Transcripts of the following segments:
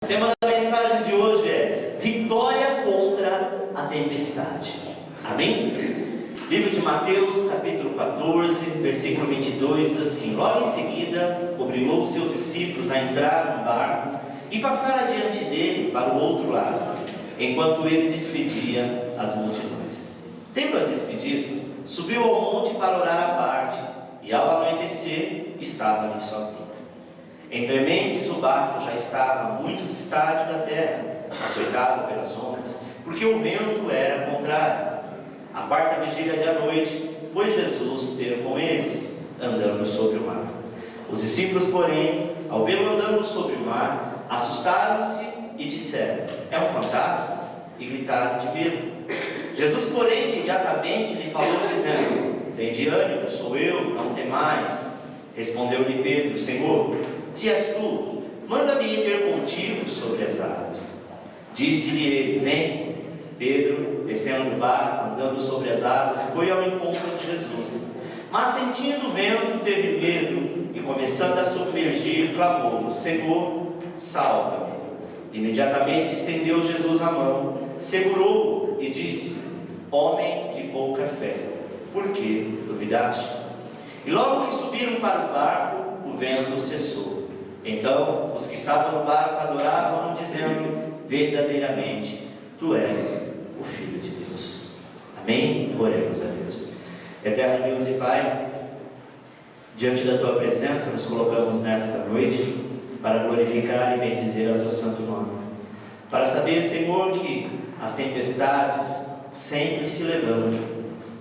tema da mensagem de hoje é Vitória contra a tempestade. Amém? Livro de Mateus, capítulo 14, versículo 22, diz assim: logo em seguida, obrigou os seus discípulos a entrar no barco e passar adiante dele para o outro lado, enquanto ele despedia as multidões. Tendo-as despedido, subiu ao monte para orar à parte, e ao anoitecer, estava ali sozinho. Entre mentes, o barco já estava a muitos estádios da terra, açoitado pelas ondas, porque o vento era contrário. A quarta vigília da noite, foi Jesus ter com eles, andando sobre o mar. Os discípulos, porém, ao vê-lo andando sobre o mar, assustaram-se e disseram: é um fantasma? E gritaram de medo. Jesus, porém, imediatamente lhe falou, dizendo: tende ânimo, sou eu, não temais. Respondeu-lhe Pedro: Senhor, se és tu, manda-me ir ter contigo sobre as águas. Disse-lhe ele: vem. Pedro, descendo do barco, andando sobre as águas, foi ao encontro de Jesus. Mas, sentindo o vento, teve medo e, começando a submergir, clamou: Senhor, salva-me. Imediatamente estendeu Jesus a mão, segurou-o e disse: homem de pouca fé, por que duvidaste? E logo que subiram para o barco, o vento cessou. Então os que estavam no barco adoravam-no, dizendo: verdadeiramente, tu és o Filho de Deus. Amém? Oremos a Deus. Eterno Deus e Pai, diante da Tua presença nos colocamos nesta noite para glorificar e bendizer o Teu santo nome, para saber, Senhor, que as tempestades sempre se levantam,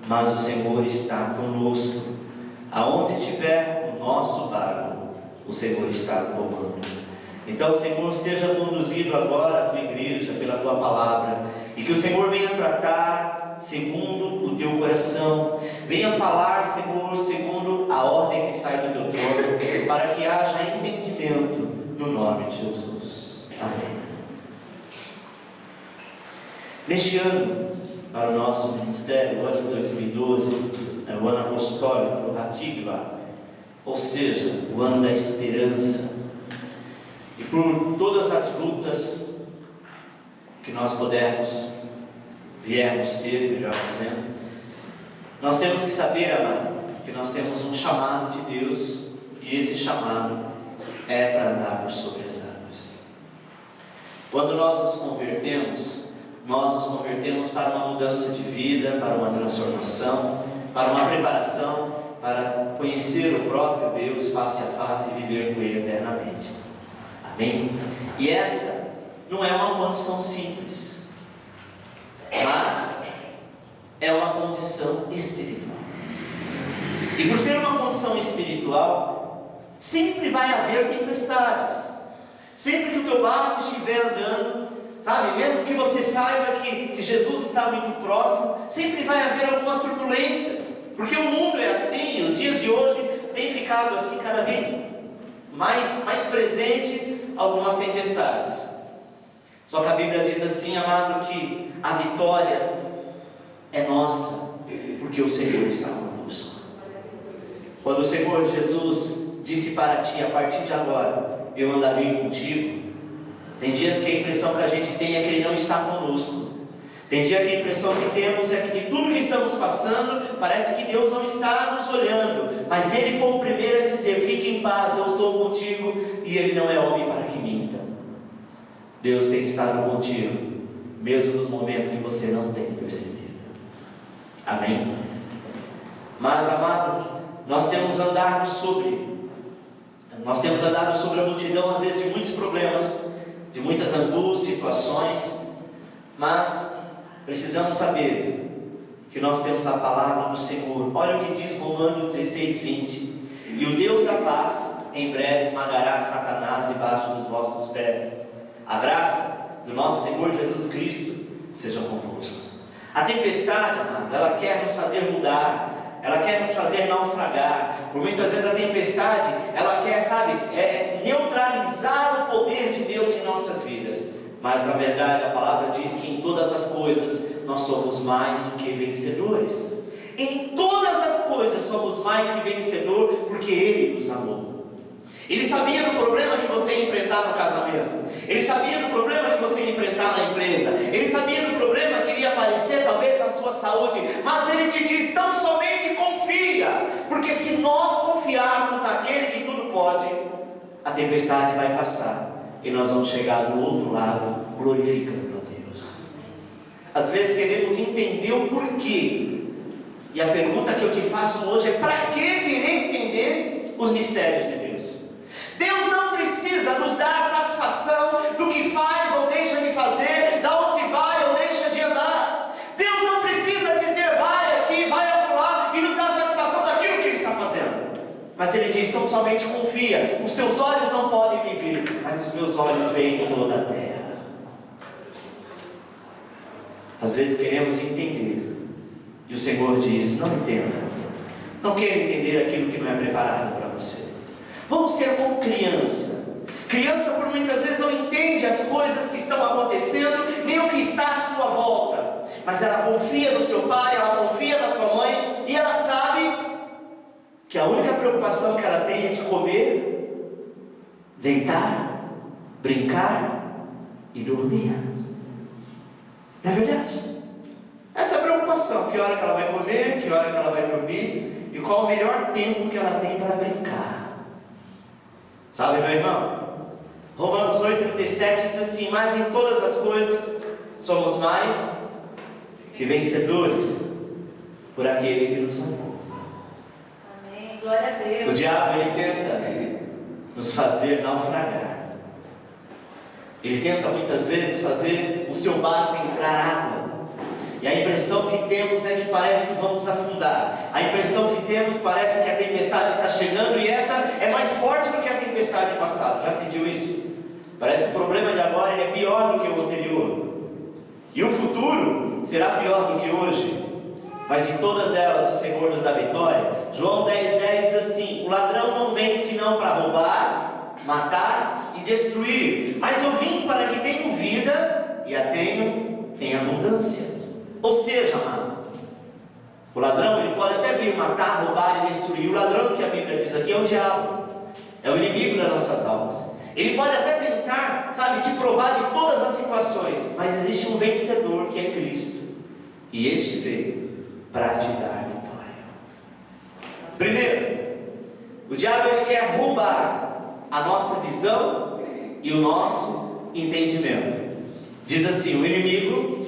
mas o Senhor está conosco. Aonde estiver o nosso barco, o Senhor está no comando. Então, Senhor, seja conduzido agora a Tua igreja pela Tua palavra, e que o Senhor venha tratar segundo o Teu coração, venha falar, Senhor, segundo a ordem que sai do Teu trono, para que haja entendimento no nome de Jesus. Amém. Neste ano, para o nosso ministério, o ano de 2012, é o ano apostólico do Hatikva, ou seja, o ano da esperança. E por todas as lutas que nós viemos ter, melhor dizendo, nós temos que saber, amado, que nós temos um chamado de Deus, e esse chamado é para andar por sobre as águas. Quando nós nos convertemos para uma mudança de vida, para uma transformação, para uma preparação, para conhecer o próprio Deus face a face e viver com Ele eternamente. Amém? E essa não é uma condição simples, mas é uma condição espiritual. E por ser uma condição espiritual, sempre vai haver tempestades. Sempre que o teu barco estiver andando, sabe, mesmo que você saiba que Jesus está muito próximo, sempre vai haver algumas turbulências, porque o mundo é assim, os dias de hoje têm ficado assim cada vez mais presente algumas tempestades. Só que a Bíblia diz assim, amado, que a vitória é nossa, porque o Senhor está conosco. Quando o Senhor Jesus disse para ti: a partir de agora eu andarei contigo, tem dias que a impressão que a gente tem é que Ele não está conosco. Tem dia que a impressão que temos é que de tudo que estamos passando, parece que Deus não está nos olhando, mas Ele foi o primeiro a dizer: fique em paz, eu sou contigo, e Ele não é homem para que minta. Deus tem estado contigo, mesmo nos momentos que você não tem percebido. Amém? Mas, amado, nós temos andado sobre a multidão, às vezes, de muitos problemas, de muitas angústias, situações, mas precisamos saber que nós temos a palavra do Senhor. Olha o que diz Romanos 16:20: e o Deus da paz em breve esmagará Satanás debaixo dos vossos pés. A graça do nosso Senhor Jesus Cristo seja convosco. A tempestade, amado, ela quer nos fazer mudar, ela quer nos fazer naufragar. Por muitas vezes a tempestade, ela quer, neutralizar o poder de Deus em nossas vidas. Mas na verdade a palavra diz que em todas as coisas nós somos mais do que vencedores. Em todas as coisas somos mais que vencedor, porque Ele nos amou. Ele sabia do problema que você ia enfrentar no casamento. Ele sabia do problema que você ia enfrentar na empresa. Ele sabia do problema que iria aparecer talvez na sua saúde. Mas Ele te diz, tão somente confia. Porque se nós confiarmos naquele que tudo pode, a tempestade vai passar. E nós vamos chegar do outro lado glorificando a Deus. Às vezes queremos entender o porquê. E a pergunta que eu te faço hoje é: para que querer entender os mistérios de Deus? Deus não precisa nos dar satisfação do que faz ou deixa de fazer, da onde vai ou deixa de andar. Deus não precisa dizer vai aqui, vai acolá e nos dar satisfação daquilo que Ele está fazendo. Mas Ele diz: então somente confia. Os teus olhos não podem me ver, mas os meus olhos veem toda a terra. Às vezes queremos entender, e o Senhor diz: não entenda, não queira entender aquilo que não é preparado para você. Vamos ser como criança. Criança por muitas vezes não entende as coisas que estão acontecendo, nem o que está à sua volta, mas ela confia no seu pai, ela confia na sua mãe, e ela sabe que a única preocupação que ela tem é de comer, deitar, brincar e dormir. Não é verdade? Essa é a preocupação: que hora que ela vai comer, que hora que ela vai dormir, e qual o melhor tempo que ela tem para brincar. Sabe, meu irmão? Romanos 8,37 diz assim: mas em todas as coisas somos mais que vencedores por aquele que nos amou. Amém, glória a Deus. O diabo, ele tenta nos fazer naufragar. Ele tenta muitas vezes fazer o seu barco entrar água. E a impressão que temos é que parece que vamos afundar. A impressão que temos parece que a tempestade está chegando, e esta é mais forte do que a tempestade passada. Já sentiu isso? Parece que o problema de agora ele é pior do que o anterior. E o futuro será pior do que hoje. Mas em todas elas o Senhor nos dá vitória. João 10,10 diz assim: o ladrão não vem senão para roubar, matar e destruir. Mas eu vim para que tenham vida e a tenham em abundância. Ou seja, amado, o ladrão ele pode até vir matar, roubar e destruir. O ladrão que a Bíblia diz aqui é o diabo. É o inimigo das nossas almas. Ele pode até tentar, sabe, te provar de todas as situações. Mas existe um vencedor que é Cristo. E este veio para te dar vitória. Primeiro, o diabo ele quer roubar a nossa visão e o nosso entendimento. Diz assim: o inimigo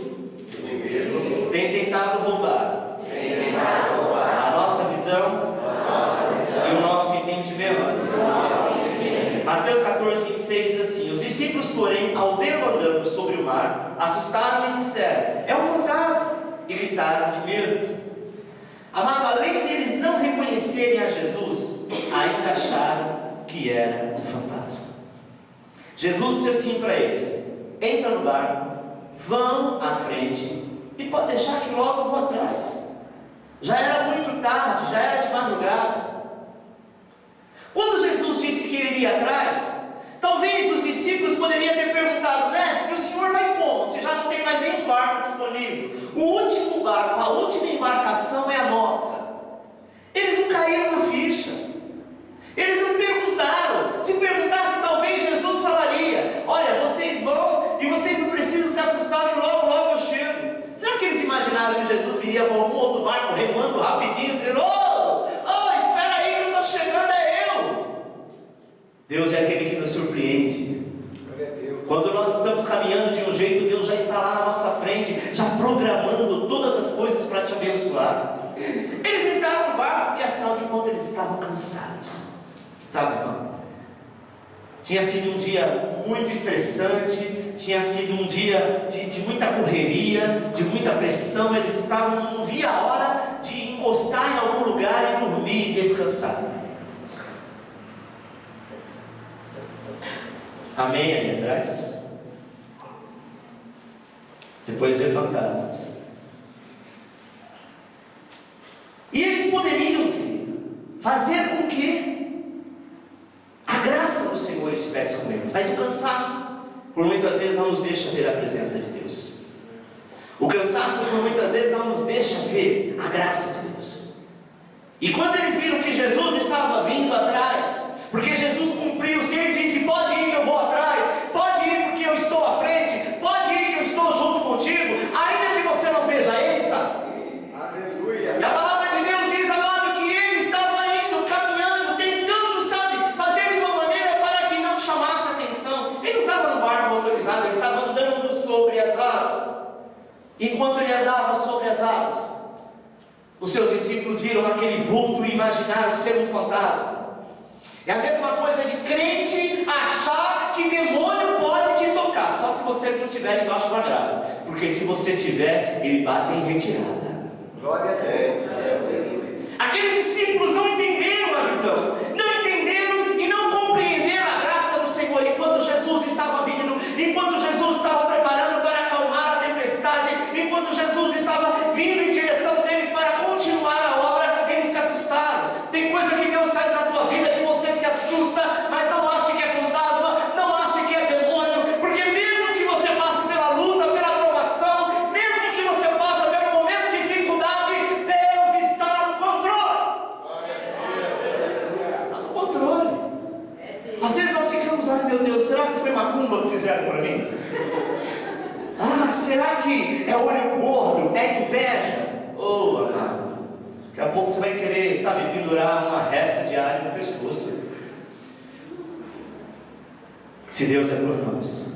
tem tentado roubar a nossa visão e o nosso entendimento. Mateus 14,26 diz assim: os discípulos, porém, ao vê-lo andando sobre o mar, assustaram e disseram: é um fantasma, e gritaram de medo. Amado, além deles não reconhecerem a Jesus, ainda acharam que era um fantasma. Jesus disse assim para eles: entra no barco, vão à frente, e pode deixar que logo eu vou atrás. Já era muito tarde, já era de madrugada. Quando Jesus disse que ele iria atrás, talvez os discípulos poderiam ter perguntado: mestre, o senhor vai como? Se já não tem mais nenhum barco disponível. O último barco, a última embarcação é a nossa. Eles não caíram na ficha. Eles não perguntaram. Se perguntassem, talvez Jesus falaria: olha, vocês vão e vocês não precisam se assustar que logo logo eu chego. Será que eles imaginaram que Jesus viria com algum outro barco remando rapidinho, dizendo: espera aí que eu estou chegando, é eu? Deus é aquele que nos surpreende. Quando nós estamos caminhando de um jeito, Deus já está lá na nossa frente, já programando todas as coisas para te abençoar. Eles entraram no barco porque afinal de contas eles estavam cansados. Sabe, irmão? Tinha sido um dia muito estressante, tinha sido um dia de muita correria, de muita pressão. Eles estavam, não via a hora de encostar em algum lugar e dormir e descansar. Amém ali atrás? Depois vê fantasmas. E eles poderiam, querido, fazer com que a graça do Senhor estivesse com eles. Mas o cansaço, por muitas vezes, não nos deixa ver a presença de Deus. O cansaço, por muitas vezes, não nos deixa ver a graça de Deus. E quando eles viram que Jesus estava vindo atrás, porque Jesus cumpriu, se ele disse: pode ir que eu vou atrás, pode ir enquanto ele andava sobre as águas, os seus discípulos viram aquele vulto e imaginaram ser um fantasma. É a mesma coisa de crente achar que demônio pode te tocar, só se você não estiver embaixo da graça, porque se você tiver, ele bate em retirada. Glória a Deus. Aqueles discípulos não entenderam a visão, não entenderam e não compreenderam a graça do Senhor. Enquanto Jesus estava vindo, enquanto Jesus estava preparando para acalmar a tempestade, enquanto Jesus estava vindo em direção deles para continuar a obra, eles se assustaram. Tem coisa que Deus faz na tua vida que você se assusta, mas não acha que é fantasma, não acha que é demônio, porque mesmo que você passe pela luta, pela provação, mesmo que você passe pelo momento de dificuldade, Deus está no controle. Está no controle. Às vezes nós ficamos, ai meu Deus, será que foi macumba que fizeram para mim? Ah, será que é olho gordo, é inveja? Oh, amado, daqui a pouco você vai querer, sabe, pendurar uma resta de alho no pescoço. Se Deus é por nós.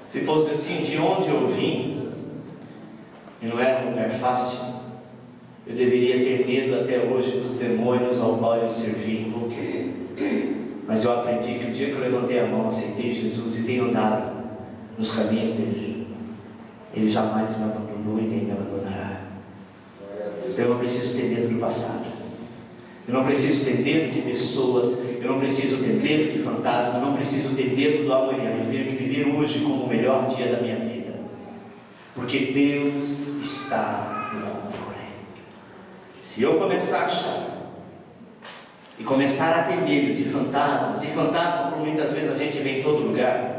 Se fosse assim, de onde eu vim, e não era um lugar fácil, eu deveria ter medo até hoje dos demônios ao qual eu servi e invoquei. Mas eu aprendi que o dia que eu levantei a mão, aceitei Jesus e tenho andado nos caminhos dele, ele jamais me abandonou e nem me abandonará. Eu não preciso ter medo do passado, eu não preciso ter medo de pessoas, eu não preciso ter medo de fantasma, eu não preciso ter medo do amanhã. Eu tenho que viver hoje como o melhor dia da minha vida, porque Deus está no controle. Se eu começar a achar e começar a ter medo de fantasmas, e fantasma por muitas vezes a gente vê em todo lugar,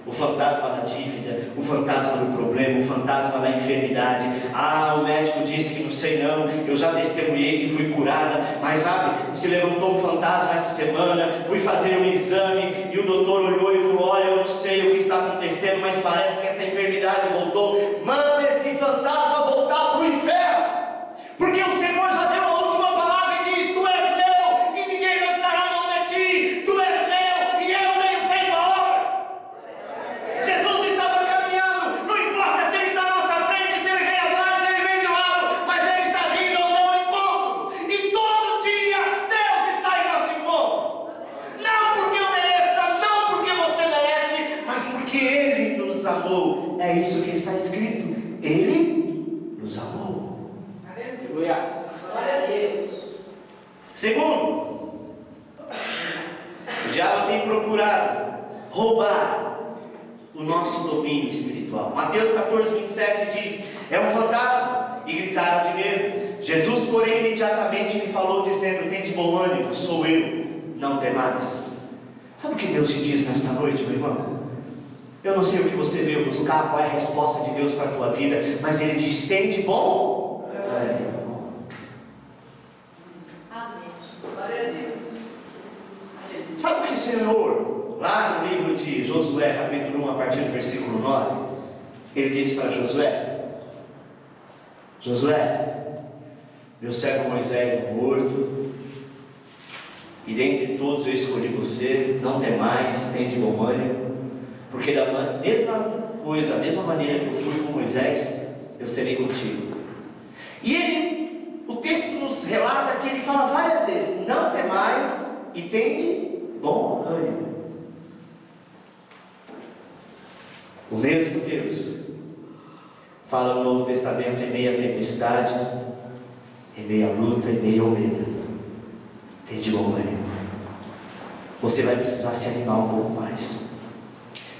o fantasma da dívida, o fantasma do problema, o fantasma da enfermidade. Ah, o médico disse que não sei não, eu já testemunhei que fui curada, mas sabe, se levantou um fantasma essa semana, fui fazer um exame e o doutor olhou e falou, olha, eu não sei o que está acontecendo, mas parece que essa enfermidade voltou. Manda esse fantasma voltar para o inferno, porque o Senhor já deu a última palavra e diz, tu és meu e ninguém lançará mão de ti, tu és meu e eu tenho feito a obra. Jesus estava caminhando, não importa se ele está à nossa frente, se ele vem atrás, se ele vem de lado, mas ele está vindo ao meu encontro, e todo dia Deus está em nosso encontro, não porque eu mereça, não porque você merece, mas porque ele nos amou. É isso que está escrito, ele nos amou. Aleluia. Glória a Deus. Segundo, o diabo tem procurado roubar o nosso domínio espiritual. Mateus 14, 27 diz, é um fantasma, e gritaram de medo. Jesus, porém, imediatamente lhe falou, dizendo, tem de bom ânimo, sou eu, não temais. Sabe o que Deus te diz nesta noite, meu irmão? Eu não sei o que você veio buscar, qual é a resposta de Deus para a tua vida, mas Ele diz, tem de bom ânimo. Sabe o que o Senhor, lá no livro de Josué, capítulo 1, a partir do versículo 9, Ele disse para Josué, Josué, meu servo Moisés é morto, e dentre todos eu escolhi você, não temais, tem de bom ânimo, porque da mesma coisa, a mesma maneira que eu fui com Moisés, eu serei contigo. E ele, o texto nos relata que ele fala várias vezes, não temais e tende bom ânimo. O mesmo Deus fala no Novo Testamento em meio à tempestade, em meio à luta, em meio ao medo. Tende bom ânimo. Você vai precisar se animar um pouco mais.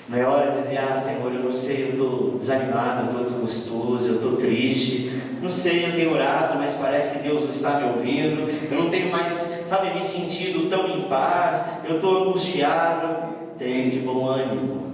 Não é hora de dizer, ah Senhor, eu não sei, eu estou desanimado, eu estou desgostoso, eu estou triste, não sei, eu tenho orado, mas parece que Deus não está me ouvindo, eu não tenho mais, sabe, me sentido tão em paz, eu estou angustiado. Tem de bom ânimo.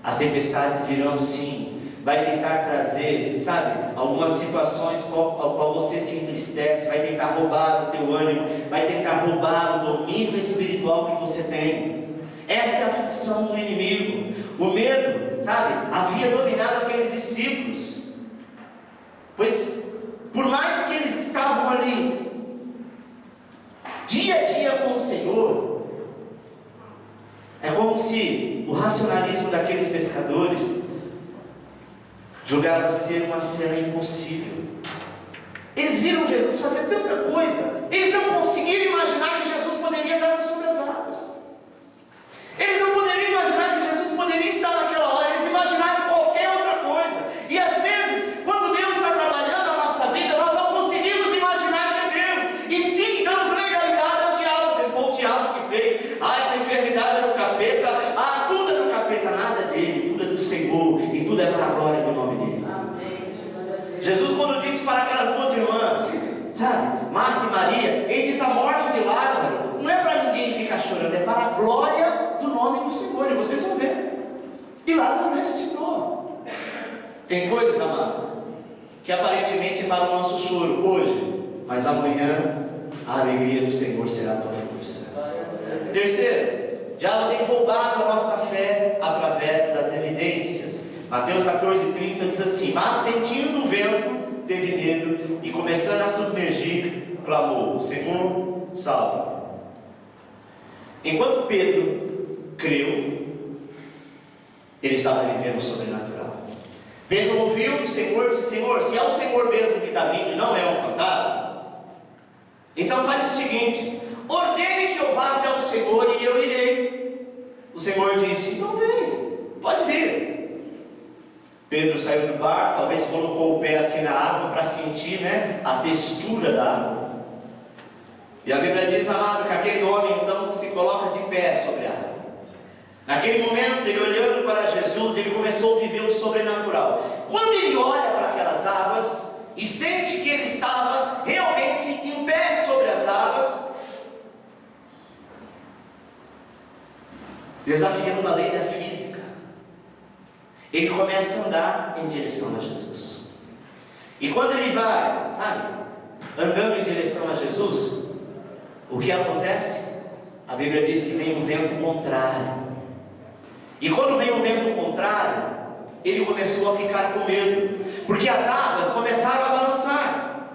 As tempestades virão sim, vai tentar trazer, sabe, algumas situações ao qual você se entristece, vai tentar roubar o teu ânimo, vai tentar roubar o domínio espiritual que você tem. Esta é a função do inimigo. O medo, sabe, havia dominado aqueles discípulos, pois por mais que eles estavam ali dia a dia com o Senhor, é como se o racionalismo daqueles pescadores julgava ser uma cena impossível. Eles viram Jesus fazer tanta coisa, eles não conseguiram imaginar que Jesus poderia andar sobre as águas. Eles não poderiam imaginar que Jesus poderia estar naquela hora, eles imaginaram qualquer outra coisa. E às vezes, quando Deus está trabalhando a nossa vida, nós não conseguimos imaginar que é Deus. E sim, damos legalidade ao diabo. Foi o diabo que fez. Essa enfermidade é do capeta. Tudo é do capeta, nada é dele, tudo é do Senhor. E tudo é para a glória do nome dele. Amém. Jesus, quando disse para aquelas duas irmãs, sabe, Marta e Maria, ele diz: a morte de Lázaro não é para ninguém ficar chorando, é para a glória do nome do Senhor. E vocês vão ver. E Lázaro ressuscitou. Tem coisas, amado, que aparentemente é para o nosso choro hoje, mas amanhã a alegria do Senhor será a tua força. Terceiro, o diabo tem roubado a nossa fé através das evidências. Mateus 14:30 diz assim: mas sentindo o vento, teve medo, e começando a submergir, clamou: Senhor, salva. Enquanto Pedro creu, ele estava vivendo o sobrenatural. Pedro ouviu o Senhor e disse: Senhor, se é o Senhor mesmo que está vindo, não é um fantasma, então faz o seguinte: ordene que eu vá até o Senhor e eu irei. O Senhor disse: então vem, pode vir. Pedro saiu do barco, talvez colocou o pé assim na água para sentir, a textura da água. E a Bíblia diz, amado, que aquele homem então se coloca de pé sobre a água. Naquele momento, ele olhando para Jesus, ele começou a viver o sobrenatural. Quando ele olha para aquelas águas e sente que ele estava realmente em pé sobre as águas, desafiando a lei da física, ele começa a andar em direção a Jesus. E quando ele vai, andando em direção a Jesus, o que acontece? A Bíblia diz que vem um vento contrário. E quando vem um vento contrário, ele começou a ficar com medo, porque as águas começaram a balançar.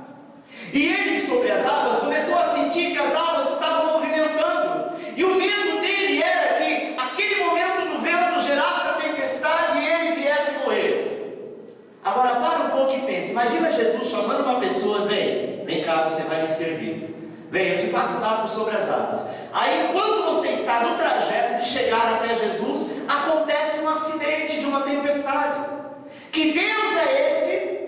E ele, sobre as águas, começou a sentir que as águas estavam movimentando. E o medo dele era que aquele momento do vento gerasse a tempestade e ele viesse morrer. Agora para um pouco e pense. Imagina Jesus chamando uma pessoa: vem cá, você vai me servir. Vem, eu te faço tacos sobre as águas. Aí quando você está no trajeto de chegar até Jesus, acontece um acidente de uma tempestade. Que Deus é esse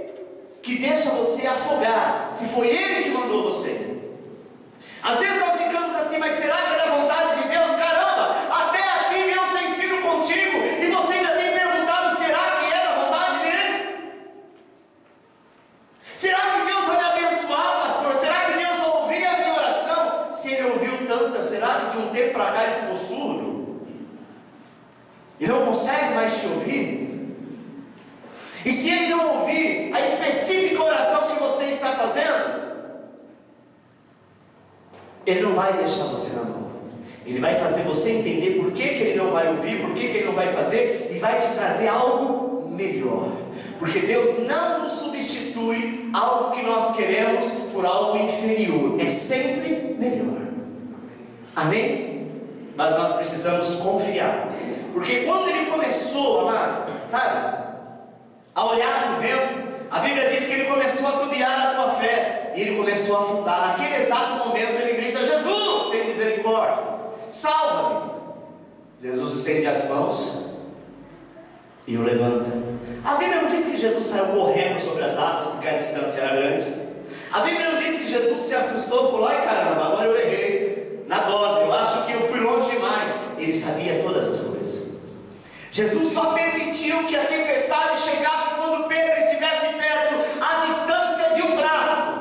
que deixa você afogar, se foi Ele que mandou você? Às vezes nós ficamos assim: mas será que é da vontade de Deus? Caramba, até aqui Deus tem sido contigo e você ainda tem perguntado: será que é da vontade dele? Será que Deus vai me abençoar, pastor? Será que Deus vai ouvir a minha oração? Se Ele ouviu tanta, será que de um tempo para cá Ele ficou surdo? E não consegue mais te ouvir? E se Ele não ouvir a específica oração que você está fazendo, Ele não vai deixar você na mão. Ele vai fazer você entender por que Ele não vai ouvir, por que Ele não vai fazer, e vai te trazer algo melhor. Porque Deus não nos substitui algo que nós queremos por algo inferior. É sempre melhor. Amém? Mas nós precisamos confiar. Porque quando ele começou, amado, a olhar no vento, a Bíblia diz que ele começou a tubiar a tua fé. E ele começou a afundar. Naquele exato momento ele grita: Jesus, tem misericórdia, salva-me. Jesus estende as mãos e o levanta. A Bíblia não diz que Jesus saiu correndo sobre as águas porque a distância era grande. A Bíblia não diz que Jesus se assustou, falou: ai caramba, agora eu errei na dose, eu acho que eu fui longe demais. Ele sabia todas as coisas. Jesus só permitiu que a tempestade chegasse quando Pedro estivesse perto, à distância de um braço.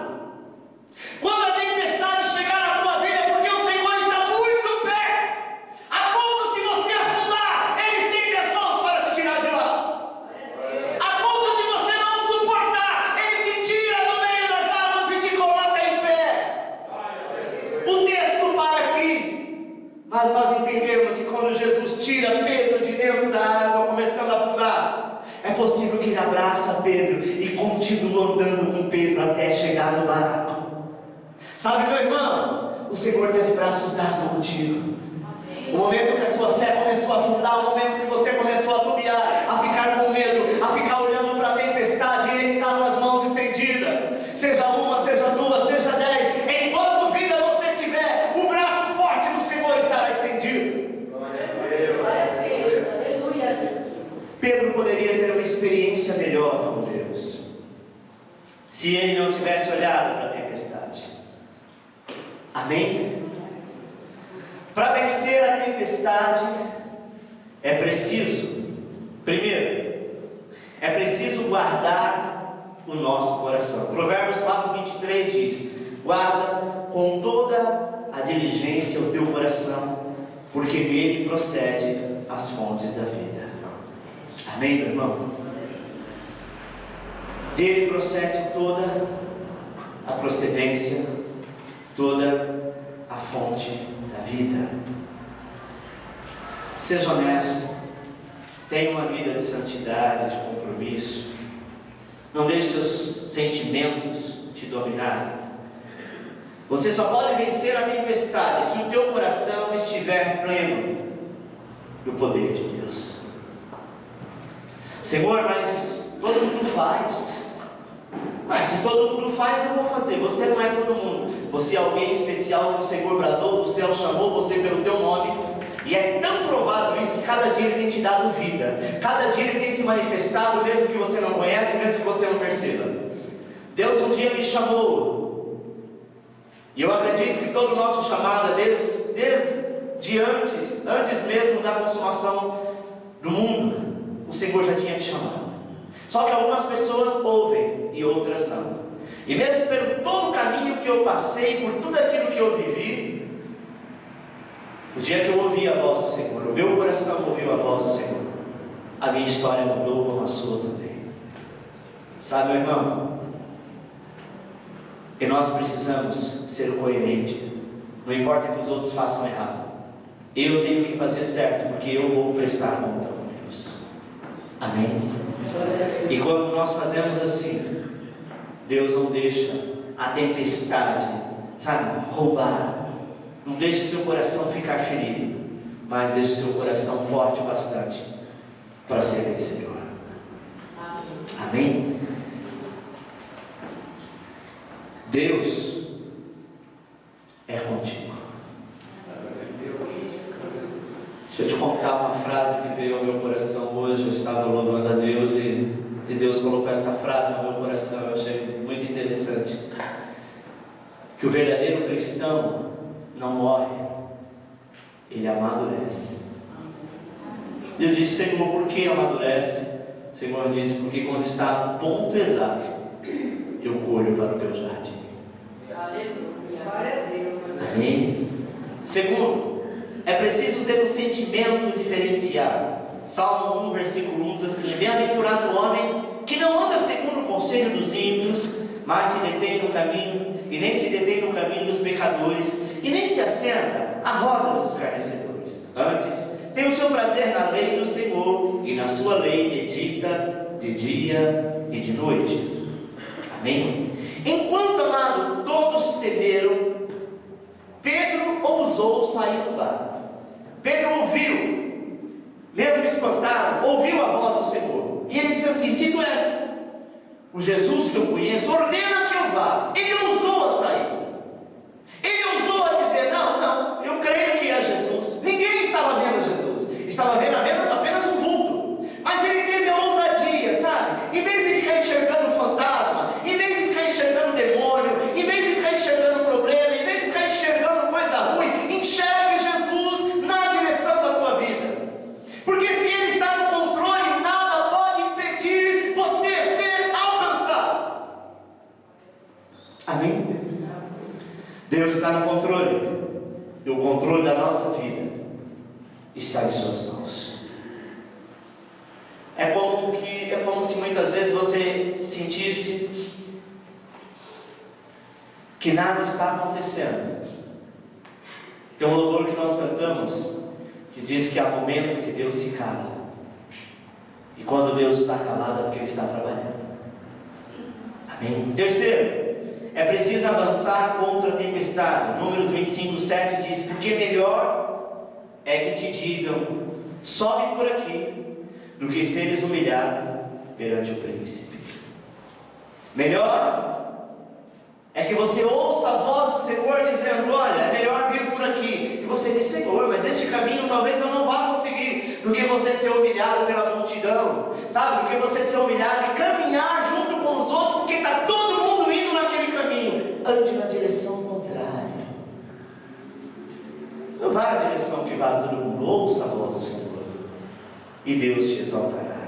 Quando a tempestade chegar na tua vida, é porque o Senhor está muito perto, a ponto, se você afundar, Ele estende as mãos para te tirar de lá. A ponto de você não suportar, Ele te tira do meio das águas e te coloca em pé. O texto para aqui, mas nós entendemos que quando Jesus tira Pedro de dentro da água, começando a afundar, é possível que Ele abraça Pedro e continua andando com Pedro até chegar no barco. Sabe, meu irmão, o Senhor está de braços dados contigo. O momento que a sua fé começou a afundar, o momento que você começou a tubiar, a ficar com medo, a ficar olhando para a tempestade, Amém? Para vencer a tempestade, é preciso, primeiro, é preciso guardar o nosso coração. Provérbios 4:23 diz: guarda com toda a diligência o teu coração, porque dele procede as fontes da vida. Amém, meu irmão? Dele procede toda a procedência, toda a fonte da vida. Seja honesto, tenha uma vida de santidade, de compromisso. Não deixe seus sentimentos te dominar. Você só pode vencer a tempestade se o teu coração estiver pleno do poder de Deus. Senhor, mas todo mundo faz. Mas se todo mundo faz, eu vou fazer. Você não é todo mundo. Você é alguém especial que o Senhor bradou, o céu chamou você pelo teu nome. E é tão provável isso que cada dia Ele tem te dado vida. Cada dia Ele tem se manifestado, mesmo que você não conhece, mesmo que você não perceba. Deus um dia me chamou. E eu acredito que todo o nosso chamado é desde antes mesmo da consumação do mundo, o Senhor já tinha te chamado. Só que algumas pessoas ouvem e outras não. E mesmo pelo todo o caminho que eu passei, por tudo aquilo que eu vivi, o dia que eu ouvi a voz do Senhor, o meu coração ouviu a voz do Senhor, a minha história mudou como a sua também. Sabe, meu irmão? E nós precisamos ser coerentes. Não importa que os outros façam errado. Eu tenho que fazer certo, porque eu vou prestar conta com Deus. Amém? E quando nós fazemos assim, Deus não deixa a tempestade, sabe, roubar. Não deixa o seu coração ficar ferido, mas deixa o seu coração forte o bastante para ser vencedor. Amém? Deus é contigo. Deixa eu te contar uma frase que veio ao meu coração hoje. Eu estava louvando a Deus e Deus colocou esta frase no meu coração. Eu achei muito interessante. Que o verdadeiro cristão não morre, ele amadurece. E eu disse: Senhor, por que amadurece? O Senhor disse: porque quando está no ponto exato, eu colho para o teu jardim. Amém? Segundo, é preciso ter um sentimento diferenciado. Salmo 1, versículo 1 diz assim: bem-aventurado o homem que não anda segundo o conselho dos ímpios, mas se detém no caminho, e nem se detém no caminho dos pecadores, e nem se assenta à roda dos escarnecedores. Antes, tem o seu prazer na lei do Senhor, e na sua lei medita de dia e de noite. Amém? Enquanto, amado, todos temeram, Pedro ousou sair do barco. Pedro ouviu, mesmo espantado, ouviu a voz do Senhor. E ele disse assim: se tu és o Jesus que eu conheço, ordena que eu vá. Ele ousou a sair. Ele ousou a dizer: não, eu creio que é Jesus. Ninguém estava vendo Jesus, estava vendo apenas um vulto. Mas ele teve a ousadia, sabe? Em vez de ficar enxergando um fantasma, em vez de ficar enxergando um demônio, em vez de ficar enxergando um problema, em vez de ficar enxergando coisa ruim, enxergue Jesus na direção da tua vida. Porque se Ele está no controle, nada pode impedir você ser alcançado. Amém? Deus está no controle, e o controle da nossa vida está em suas mãos. É como se muitas vezes você sentisse que nada está acontecendo. Tem um louvor que nós cantamos que diz que há momento que Deus se cala, e quando Deus está calado é porque Ele está trabalhando. Amém? Terceiro, é preciso avançar contra a tempestade. Números 25:7 diz: porque melhor é que te digam, sobe por aqui, do que seres humilhado perante o príncipe. Melhor é que você ouça a voz do Senhor dizendo: olha, é melhor vir por aqui. E você diz: Senhor, mas este caminho talvez eu não vá conseguir. Do que você ser humilhado pela multidão, sabe? Do que você ser humilhado e caminhar junto com os outros, porque está todo mundo indo naquele caminho. Ande na direção contrária. Quando vai a direção que vai todo mundo, ouça a voz do Senhor. E Deus te exaltará.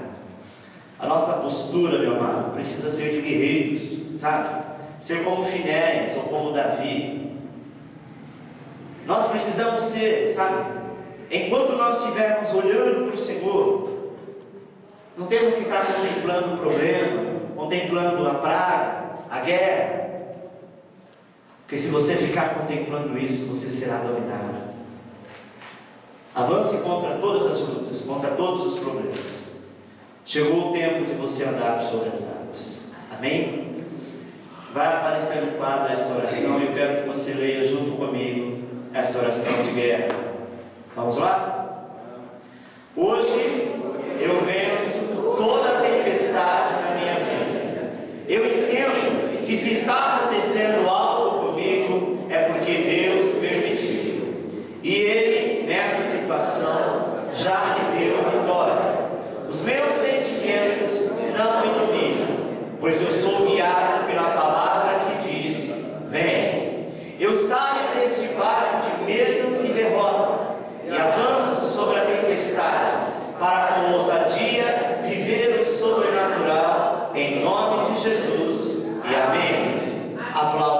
A nossa postura, meu amado, precisa ser de guerreiros, sabe? Ser como Finéias ou como Davi. Nós precisamos ser, sabe? Enquanto nós estivermos olhando para o Senhor, não temos que estar contemplando o problema, contemplando a praga, a guerra. Porque se você ficar contemplando isso, você será dominado. Avance contra todas as lutas, contra todos os problemas. Chegou o tempo de você andar sobre as águas. Amém? Vai aparecer no quadro esta oração e eu quero que você leia junto comigo esta oração de guerra. Vamos lá? Hoje eu venço toda a tempestade na minha vida. Eu entendo que se está acontecendo algo comigo é porque Deus permitiu. E Ele, nessa situação, já me deu a vitória. Os meus sentimentos não me dominam, pois eu sou guiado pela palavra que diz: vem. Eu saio deste barco de medo e derrota e avanço sobre a tempestade para com ousadia viver o sobrenatural em nome de Jesus. E amém. Aplausos.